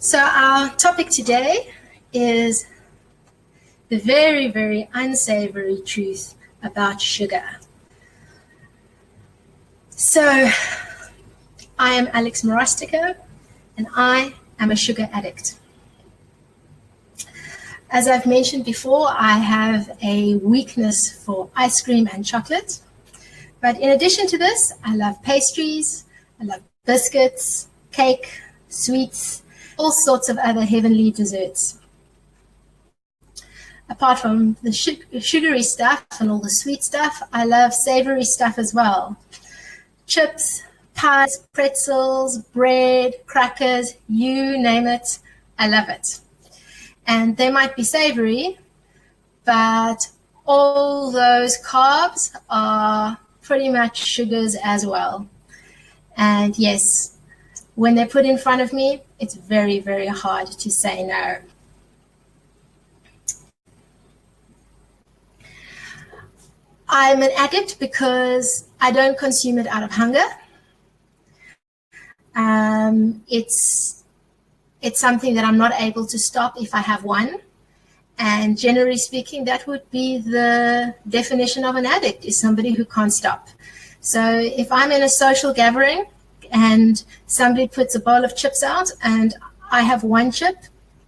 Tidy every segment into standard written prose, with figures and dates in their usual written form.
So our topic today is the very, very unsavory truth about sugar. So I am Alex Morostico, and I am a sugar addict. As I've mentioned before, I have a weakness for ice cream and chocolate. But in addition to this, I love pastries, I love biscuits, cake, sweets, all sorts of other heavenly desserts. Apart from the sugary stuff and all the sweet stuff, I love savory stuff as well. Chips, pies, pretzels, bread, crackers, you name it, I love it. And they might be savory, but all those carbs are pretty much sugars as well. And yes, when they're put in front of me, it's very, very hard to say no. I'm an addict because I don't consume it out of hunger. It's something that I'm not able to stop if I have one. And generally speaking, that would be the definition of an addict, is somebody who can't stop. So if I'm in a social gathering and somebody puts a bowl of chips out and I have one chip,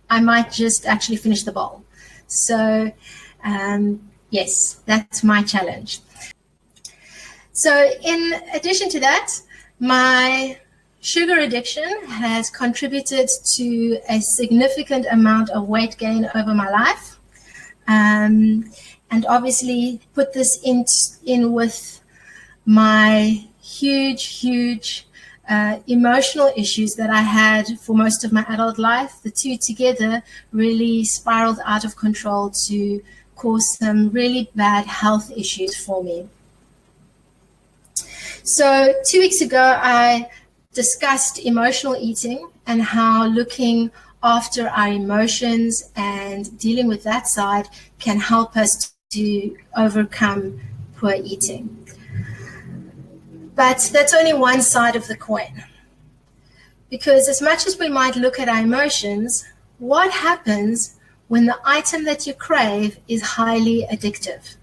I might just actually finish the bowl. So yes, that's my challenge. So in addition to that, my sugar addiction has contributed to a significant amount of weight gain over my life, and obviously put this in with my huge emotional issues that I had for most of my adult life. The two together really spiraled out of control to cause some really bad health issues for me. So 2 weeks ago, I discussed emotional eating and how looking after our emotions and dealing with that side can help us to overcome poor eating. But that's only one side of the coin. Because as much as we might look at our emotions, what happens when the item that you crave is highly addictive?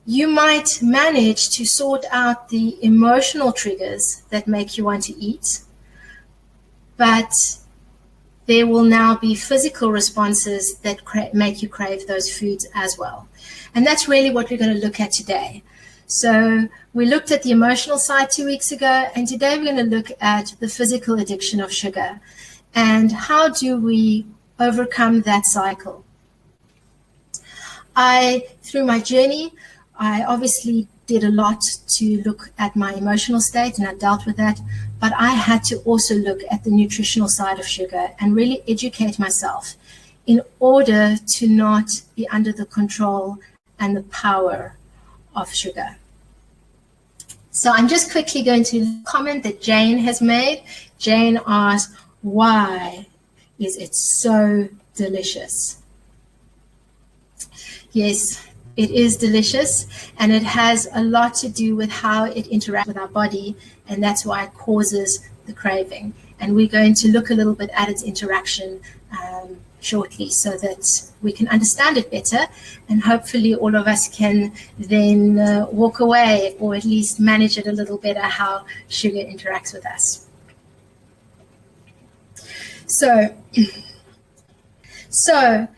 You might manage to sort out the emotional triggers that make you want to eat, but there will now be physical responses that make you crave those foods as well. And that's really what we're going to look at today. So we looked at the emotional side 2 weeks ago, and today we're going to look at the physical addiction of sugar and how do we overcome that cycle. Through my journey, I obviously did a lot to look at my emotional state, and I dealt with that, but I had to also look at the nutritional side of sugar and really educate myself in order to not be under the control and the power of sugar. So I'm just quickly going to comment that Jane has made. Jane asked, why is it so delicious? Yes, it is delicious, and it has a lot to do with how it interacts with our body, and that's why it causes the craving. And we're going to look a little bit at its interaction shortly so that we can understand it better, and hopefully all of us can then walk away, or at least manage it a little better, how sugar interacts with us. So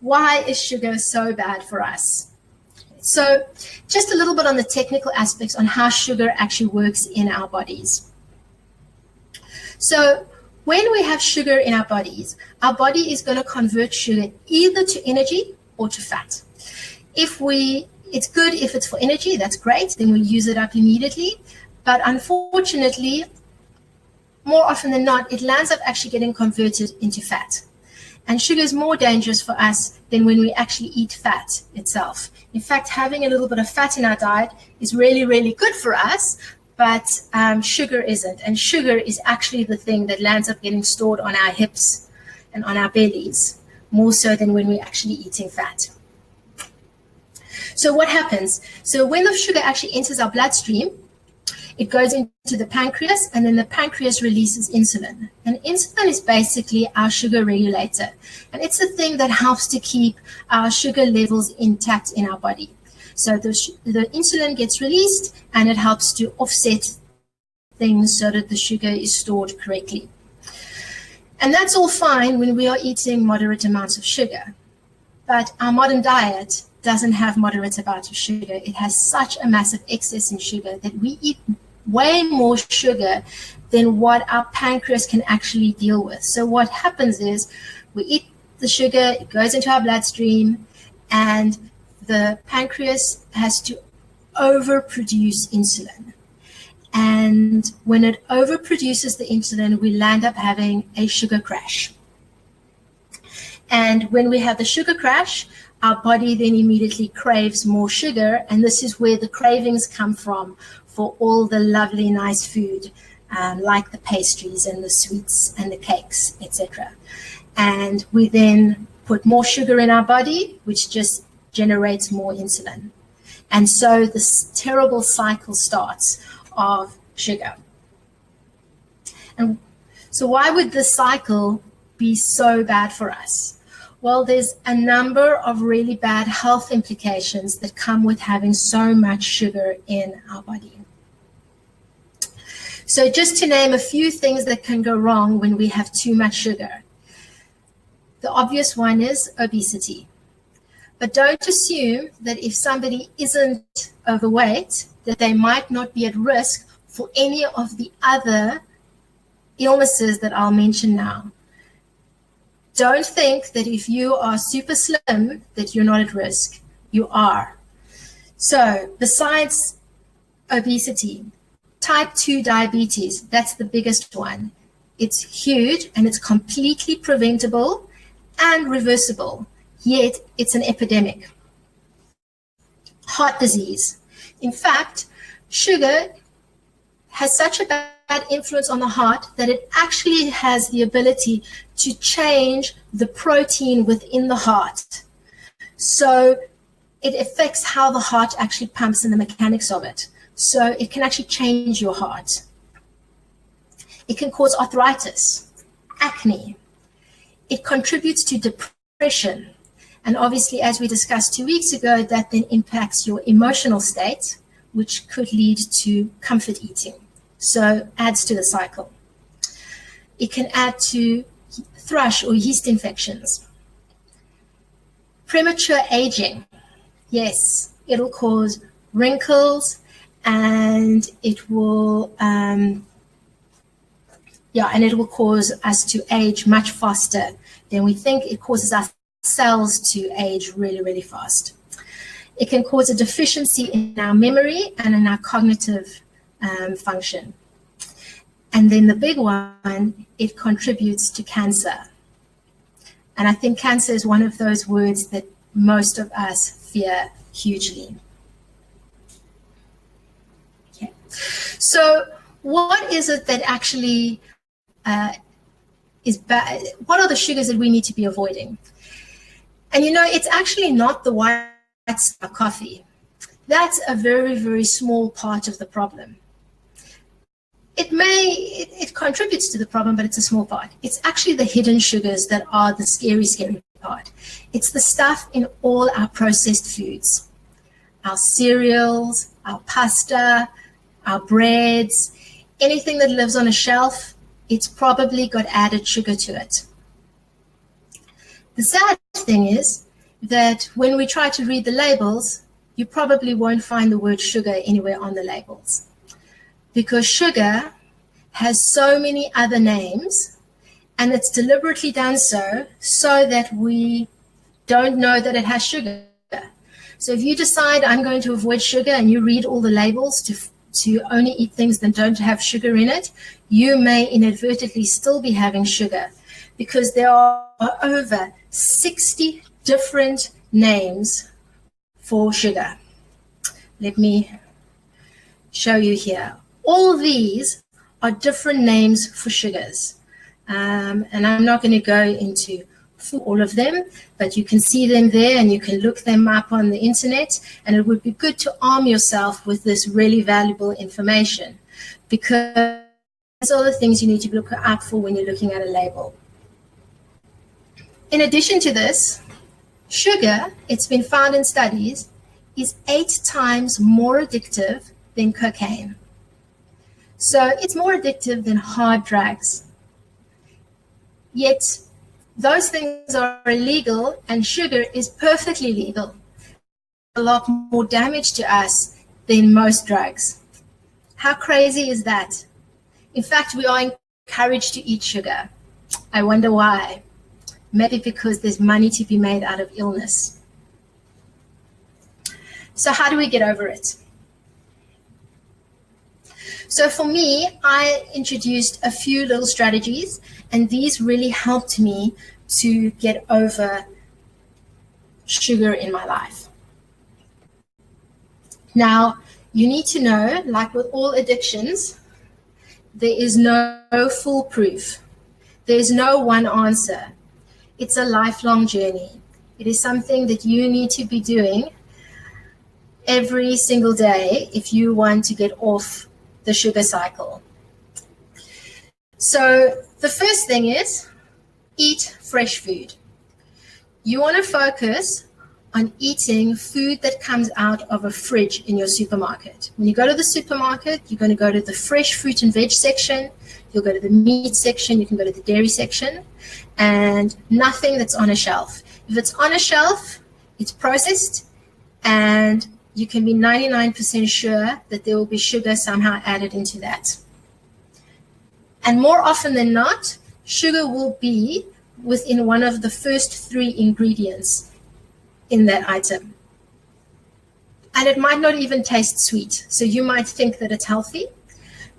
why is sugar so bad for us? So just a little bit on the technical aspects on how sugar actually works in our bodies. So when we have sugar in our body is going to convert sugar either to energy or to fat. It's good if it's for energy, that's great, then we use it up immediately. But unfortunately, more often than not, it lands up actually getting converted into fat. And sugar is more dangerous for us than when we actually eat fat itself. In fact, having a little bit of fat in our diet is really, really good for us, but sugar isn't. And sugar is actually the thing that lands up getting stored on our hips and on our bellies, more so than when we're actually eating fat. So what happens? So when the sugar actually enters our bloodstream, It goes into the pancreas, and then the pancreas releases insulin. And insulin is basically our sugar regulator. And it's the thing that helps to keep our sugar levels intact in our body. So the insulin gets released, and it helps to offset things so that the sugar is stored correctly. And that's all fine when we are eating moderate amounts of sugar. But our modern diet doesn't have moderate amounts of sugar. It has such a massive excess in sugar that we eat way more sugar than what our pancreas can actually deal with. So what happens is we eat the sugar, it goes into our bloodstream, and the pancreas has to overproduce insulin. And when it overproduces the insulin, we land up having a sugar crash. And when we have the sugar crash, our body then immediately craves more sugar, and this is where the cravings come from for all the lovely, nice food, like the pastries and the sweets and the cakes, etc. And we then put more sugar in our body, which just generates more insulin. And so this terrible cycle starts of sugar. And so why would this cycle be so bad for us? Well, there's a number of really bad health implications that come with having so much sugar in our body. So just to name a few things that can go wrong when we have too much sugar. The obvious one is obesity. But don't assume that if somebody isn't overweight, that they might not be at risk for any of the other illnesses that I'll mention now. Don't think that if you are super slim that you're not at risk. You are. So besides obesity, type 2 diabetes, that's the biggest one. It's huge and it's completely preventable and reversible, yet it's an epidemic. Heart disease. In fact, sugar has such a bad influence on the heart that it actually has the ability to change the protein within the heart. So it affects how the heart actually pumps and the mechanics of it. So it can actually change your heart. It can cause arthritis, acne. It contributes to depression. And obviously, as we discussed 2 weeks ago, that then impacts your emotional state, which could lead to comfort eating. So adds to the cycle. It can add to thrush or yeast infections. Premature aging. Yes, it'll cause wrinkles, and it will it will cause us to age much faster than we think. It causes our cells to age really, really fast. It can cause a deficiency in our memory and in our cognitive function. And then the big one, it contributes to cancer. And I think cancer is one of those words that most of us fear hugely. Okay. So what is it that actually is bad? What are the sugars that we need to be avoiding? And it's actually not the white stuff coffee. That's a very, very small part of the problem. It contributes to the problem, but it's a small part. It's actually the hidden sugars that are the scary, scary part. It's the stuff in all our processed foods, our cereals, our pasta, our breads, anything that lives on a shelf, it's probably got added sugar to it. The sad thing is that when we try to read the labels, you probably won't find the word sugar anywhere on the labels, because sugar has so many other names, and it's deliberately done so that we don't know that it has sugar. So if you decide I'm going to avoid sugar and you read all the labels to only eat things that don't have sugar in it, you may inadvertently still be having sugar, because there are over 60 different names for sugar. Let me show you here. All these are different names for sugars. And I'm not going to go into all of them, but you can see them there and you can look them up on the internet, and it would be good to arm yourself with this really valuable information. because those are the things you need to look out for when you're looking at a label. In addition to this, sugar, it's been found in studies, is 8 times more addictive than cocaine. So it's more addictive than hard drugs. Yet those things are illegal and sugar is perfectly legal. A lot more damage to us than most drugs. How crazy is that? In fact, we are encouraged to eat sugar. I wonder why. Maybe because there's money to be made out of illness. So how do we get over it? So for me, I introduced a few little strategies, and these really helped me to get over sugar in my life. Now, you need to know, like with all addictions, there is no foolproof. There's no one answer. It's a lifelong journey. It is something that you need to be doing every single day if you want to get off the sugar cycle. So the first thing is eat fresh food. You want to focus on eating food that comes out of a fridge in your supermarket. When you go to the supermarket, you're going to go to the fresh fruit and veg section, you'll go to the meat section, you can go to the dairy section, and nothing that's on a shelf. If it's on a shelf, it's processed, and you can be 99% sure that there will be sugar somehow added into that. And more often than not, sugar will be within one of the first 3 ingredients in that item. And it might not even taste sweet, so you might think that it's healthy.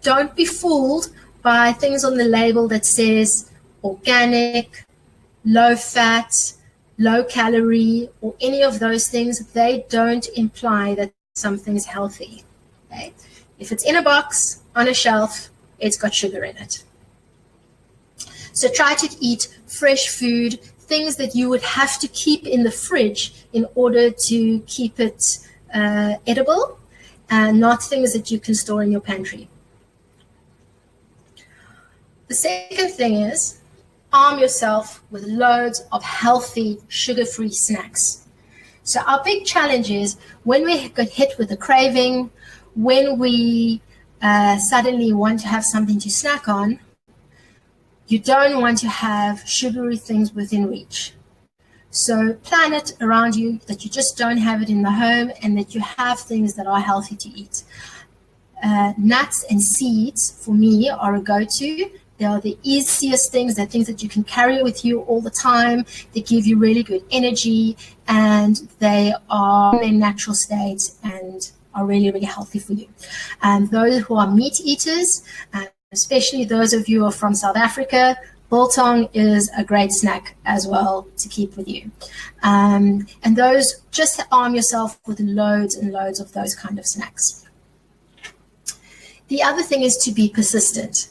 Don't be fooled by things on the label that says organic, low fat, low calorie, or any of those things. They don't imply that something's healthy. Okay? If it's in a box, on a shelf, it's got sugar in it. So try to eat fresh food, things that you would have to keep in the fridge in order to keep it edible, and not things that you can store in your pantry. The second thing is arm yourself with loads of healthy, sugar-free snacks. So our big challenge is when we get hit with a craving, when we suddenly want to have something to snack on, you don't want to have sugary things within reach. So plan it around you that you just don't have it in the home, and that you have things that are healthy to eat. Nuts and seeds, for me, are a go-to. They are the easiest things. They're things that you can carry with you all the time. They give you really good energy, and they are in their natural state and are really, really healthy for you. And those who are meat eaters, especially those of you who are from South Africa, biltong is a great snack as well to keep with you. And those, just arm yourself with loads and loads of those kind of snacks. The other thing is to be persistent.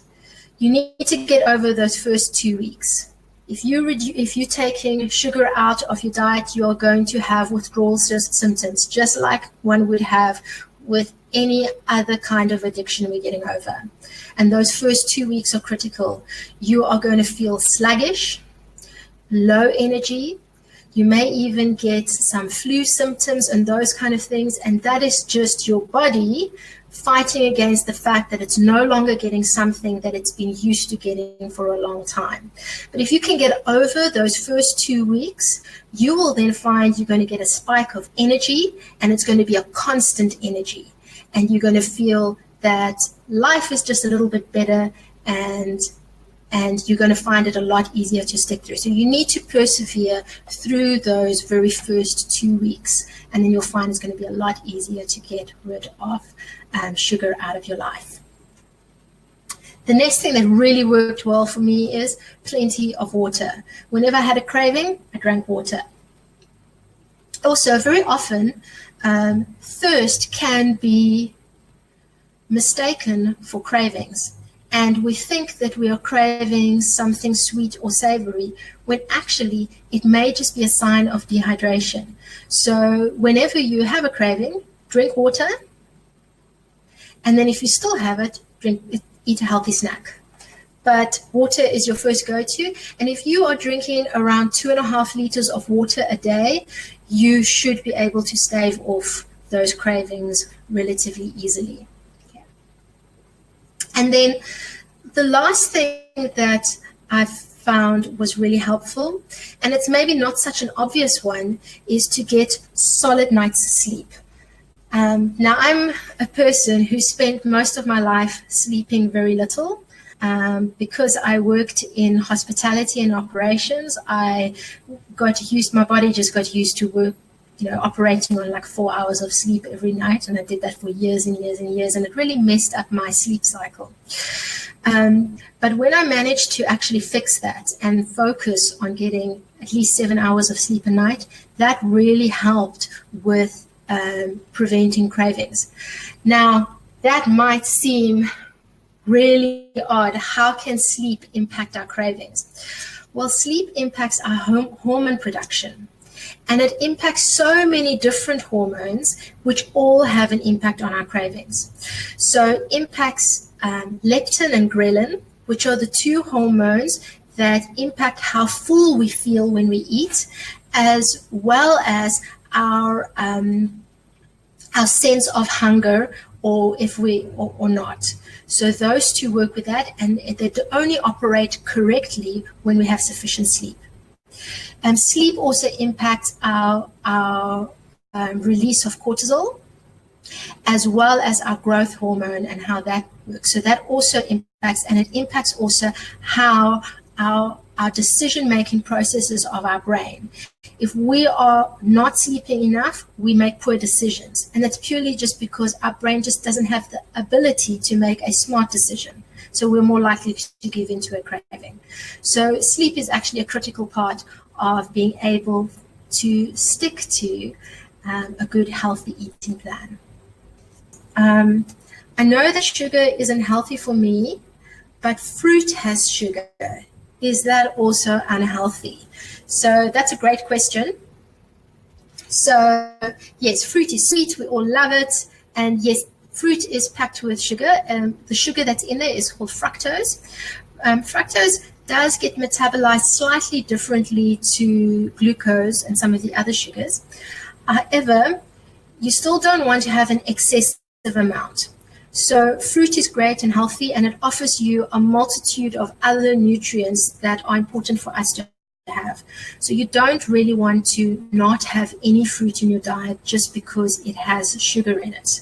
You need to get over those first 2 weeks. If you're taking sugar out of your diet, you are going to have withdrawal symptoms, just like one would have with any other kind of addiction we're getting over. And those first 2 weeks are critical. You are going to feel sluggish, low energy. You may even get some flu symptoms and those kind of things. And that is just your body fighting against the fact that it's no longer getting something that it's been used to getting for a long time. But if you can get over those first 2 weeks, you will then find you're going to get a spike of energy, and it's going to be a constant energy. And you're going to feel that life is just a little bit better, and you're going to find it a lot easier to stick through. So you need to persevere through those very first 2 weeks, and then you'll find it's going to be a lot easier to get rid of sugar out of your life. The next thing that really worked well for me is plenty of water. Whenever I had a craving, I drank water. Also, very often, thirst can be mistaken for cravings. And we think that we are craving something sweet or savory, when actually it may just be a sign of dehydration. So whenever you have a craving, drink water. And then if you still have it, eat a healthy snack. But water is your first go-to. And if you are drinking around 2.5 liters of water a day, you should be able to stave off those cravings relatively easily. Okay. And then the last thing that I've found was really helpful, and it's maybe not such an obvious one, is to get solid nights sleep. Now, I'm a person who spent most of my life sleeping very little. Because I worked in hospitality and operations, my body just got used to work, operating on like 4 hours of sleep every night. And I did that for years and years and years, and it really messed up my sleep cycle. But when I managed to actually fix that and focus on getting at least 7 hours of sleep a night, that really helped with preventing cravings. Now, that might seem really odd. How can sleep impact our cravings? Well, sleep impacts our hormone production, and it impacts so many different hormones, which all have an impact on our cravings. So it impacts leptin and ghrelin, which are the two hormones that impact how full we feel when we eat, as well as our sense of hunger, or not. So those two work with that, and they only operate correctly when we have sufficient sleep. Sleep also impacts our release of cortisol, as well as our growth hormone and how that works. So that also impacts, and it impacts also how our decision-making processes of our brain. If we are not sleeping enough, we make poor decisions. And that's purely just because our brain just doesn't have the ability to make a smart decision. So we're more likely to give into a craving. So sleep is actually a critical part of being able to stick to a good, healthy eating plan. I know that sugar isn't healthy for me, but fruit has sugar. Is that also unhealthy? So that's a great question. So yes, fruit is sweet. We all love it. And yes, fruit is packed with sugar. The sugar that's in there is called fructose. Fructose does get metabolized slightly differently to glucose and some of the other sugars. However, you still don't want to have an excessive amount. So fruit is great and healthy, and it offers you a multitude of other nutrients that are important for us to have. So you don't really want to not have any fruit in your diet just because it has sugar in it.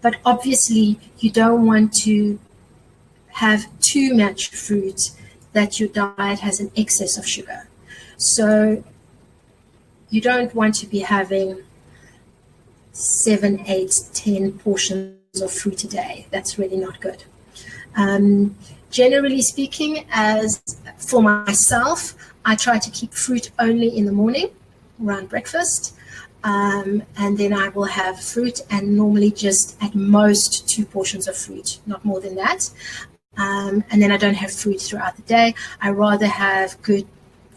But obviously, you don't want to have too much fruit that your diet has an excess of sugar. So you don't want to be having 7, 8, 10 portions of fruit a day. That's really not good. Generally speaking, as for myself, I try to keep fruit only in the morning around breakfast, and then I will have fruit, and normally just at most 2 portions of fruit, not more than that. And then I don't have fruit throughout the day. I rather have good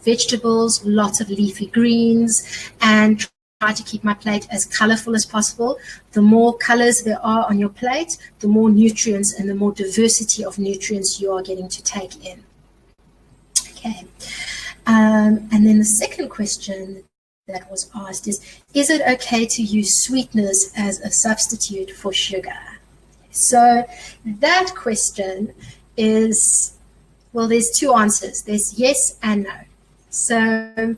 vegetables, lots of leafy greens, and try to keep my plate as colorful as possible. The more colors there are on your plate, the more nutrients and the more diversity of nutrients you are getting to take in. Okay. And then the second question that was asked is it okay to use sweeteners as a substitute for sugar? So that question is, well, there's 2 answers. There's yes and no. So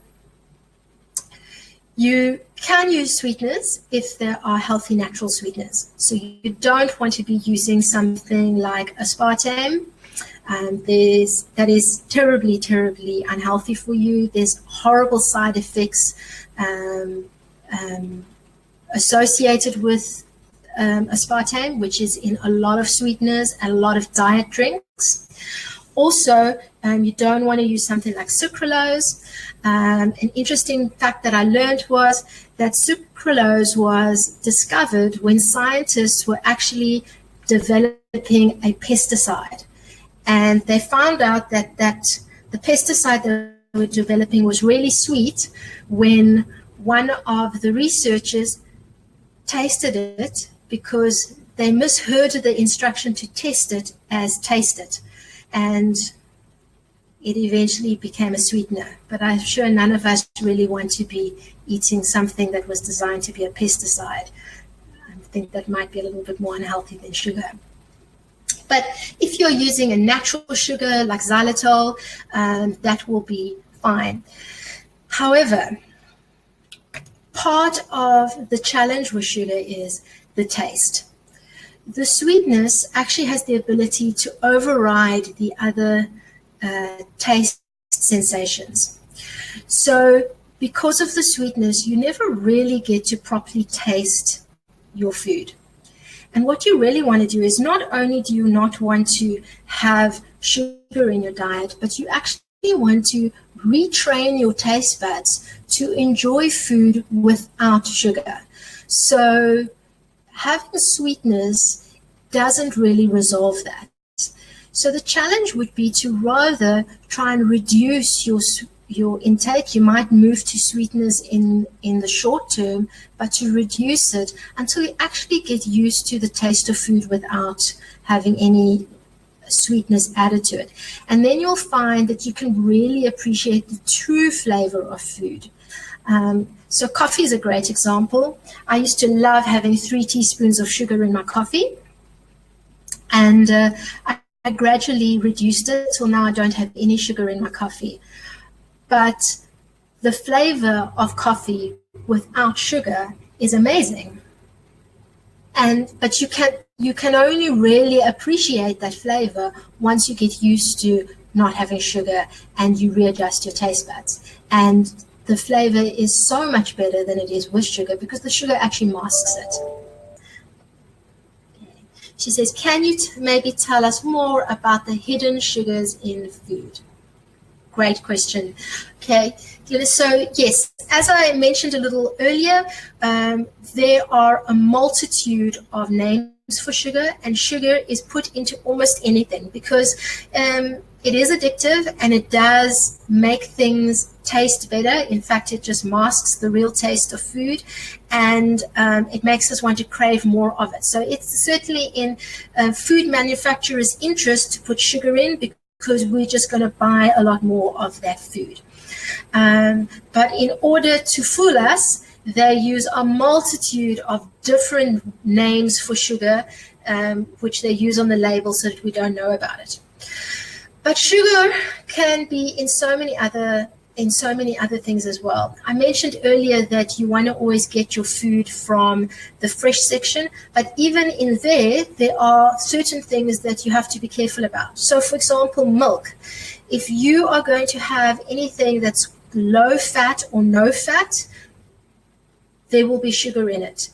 you can use sweeteners if there are healthy natural sweeteners. So you don't want to be using something like aspartame. That is terribly, terribly unhealthy for you. There's horrible side effects associated with aspartame, which is in a lot of sweeteners and a lot of diet drinks. Also, you don't want to use something like sucralose. An interesting fact that I learned was that sucralose was discovered when scientists were actually developing a pesticide. And they found out that the pesticide that they were developing was really sweet when one of the researchers tasted it, because they misheard the instruction to test it as taste it, and it eventually became a sweetener. But I'm sure none of us really want to be eating something that was designed to be a pesticide. I think that might be a little bit more unhealthy than sugar. But if you're using a natural sugar like xylitol, that will be fine. However, part of the challenge with sugar is the taste. The sweetness actually has the ability to override the other taste sensations. So because of the sweetness, you never really get to properly taste your food. And what you really want to do is, not only do you not want to have sugar in your diet, but you actually want to retrain your taste buds to enjoy food without sugar. So having sweetness doesn't really resolve that. So the challenge would be to rather try and reduce your intake. You might move to sweeteners in the short term, but to reduce it until you actually get used to the taste of food without having any sweetness added to it. And then you'll find that you can really appreciate the true flavor of food. So coffee is a great example. I used to love having 3 teaspoons of sugar in my coffee, and I gradually reduced it till now I don't have any sugar in my coffee. But the flavor of coffee without sugar is amazing. But you can only really appreciate that flavor once you get used to not having sugar and you readjust your taste buds. And the flavor is so much better than it is with sugar, because the sugar actually masks it. She says, can you maybe tell us more about the hidden sugars in food? Great question. Okay, so yes, as I mentioned a little earlier, there are a multitude of names for sugar, and sugar is put into almost anything because it is addictive and it does make things taste better. In fact, it just masks the real taste of food, and it makes us want to crave more of it. So it's certainly in food manufacturers' interest to put sugar in, because we're just going to buy a lot more of that food. But in order to fool us, they use a multitude of different names for sugar, which they use on the label so that we don't know about it. But sugar can be in so many other things as well. I mentioned earlier that you want to always get your food from the fresh section, but even in there are certain things that you have to be careful about. So for example, milk. If you are going to have anything that's low fat or no fat, there will be sugar in it.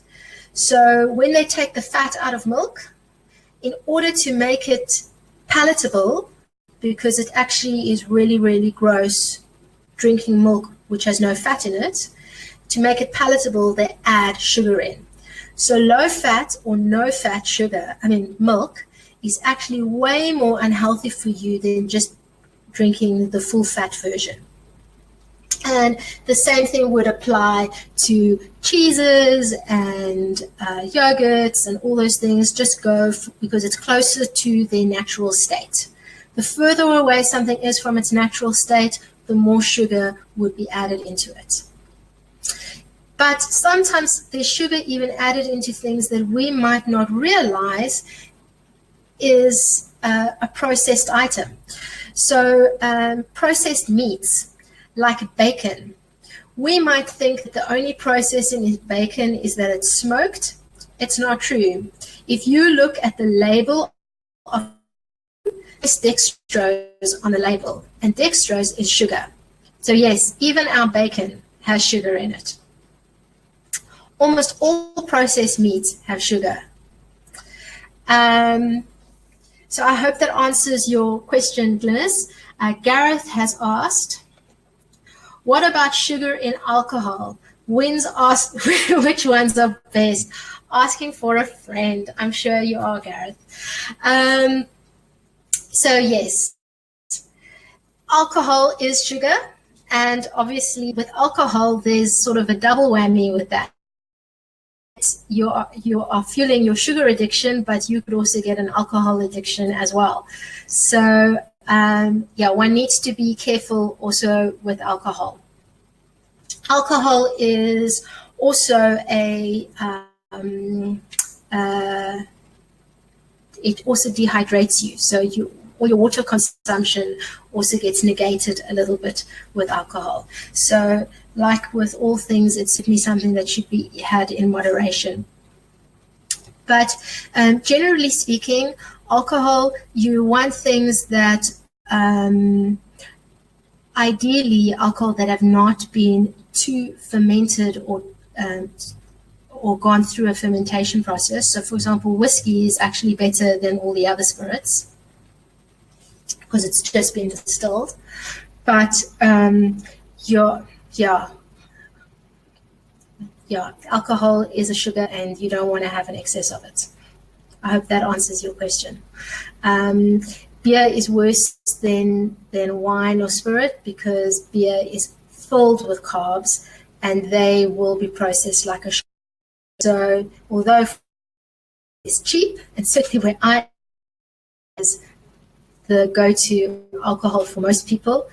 So when they take the fat out of milk, in order to make it palatable, because it actually is really, really gross drinking milk which has no fat in it, to make it palatable, they add sugar in. So low fat or no fat milk is actually way more unhealthy for you than just drinking the full fat version. And the same thing would apply to cheeses and yogurts and all those things. Just go because it's closer to their natural state. The further away something is from its natural state, the more sugar would be added into it. But sometimes there's sugar even added into things that we might not realize is a processed item. So processed meats, like bacon. We might think that the only processing in bacon is that it's smoked. It's not true. If you look at the label of dextrose on the label, and dextrose is sugar. So yes, even our bacon has sugar in it. Almost all processed meats have sugar. So I hope that answers your question, Glynis. Gareth has asked, what about sugar in alcohol? Which ones are best? Asking for a friend. I'm sure you are, Gareth. So yes, alcohol is sugar, and obviously with alcohol there's sort of a double whammy with that. you are fueling your sugar addiction, but you could also get an alcohol addiction as well. So yeah, one needs to be careful also with alcohol. Alcohol is also it also dehydrates you. So all your water consumption also gets negated a little bit with alcohol. So like with all things, it's certainly something that should be had in moderation. But generally speaking, alcohol, you want things that ideally alcohol that have not been too fermented or gone through a fermentation process. So for example, whiskey is actually better than all the other spirits because it's just been distilled. But alcohol is a sugar and you don't want to have an excess of it. I hope that answers your question. Beer is worse than wine or spirit because beer is filled with carbs and they will be processed like a sugar. So although it's cheap, and certainly where I is the go-to alcohol for most people,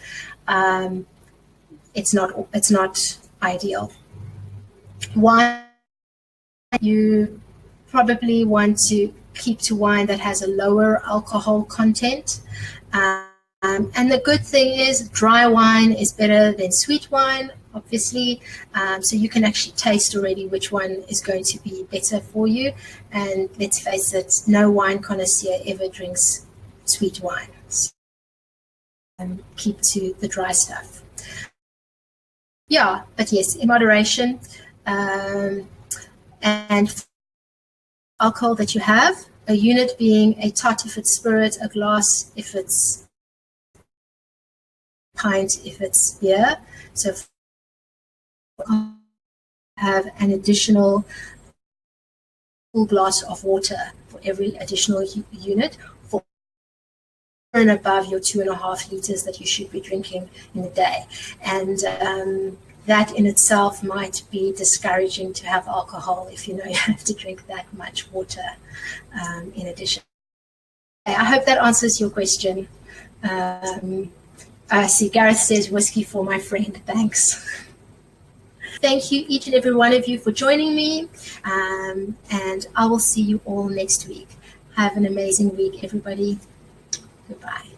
it's not ideal. Wine, you probably want to keep to wine that has a lower alcohol content. And the good thing is dry wine is better than sweet wine, obviously. So you can actually taste already which one is going to be better for you. And let's face it, no wine connoisseur ever drinks sweet wine. So, keep to the dry stuff. Yeah, but yes, in moderation. And alcohol that you have, a unit being a tot if it's spirit, a glass if it's pint if it's beer. So have an additional full glass of water for every additional unit for and above your 2.5 liters that you should be drinking in a day. And that in itself might be discouraging to have alcohol if you know you have to drink that much water in addition. I hope that answers your question. I see Gareth says whiskey for my friend. Thanks. Thank you, each and every one of you, for joining me. And I will see you all next week. Have an amazing week, everybody. Goodbye.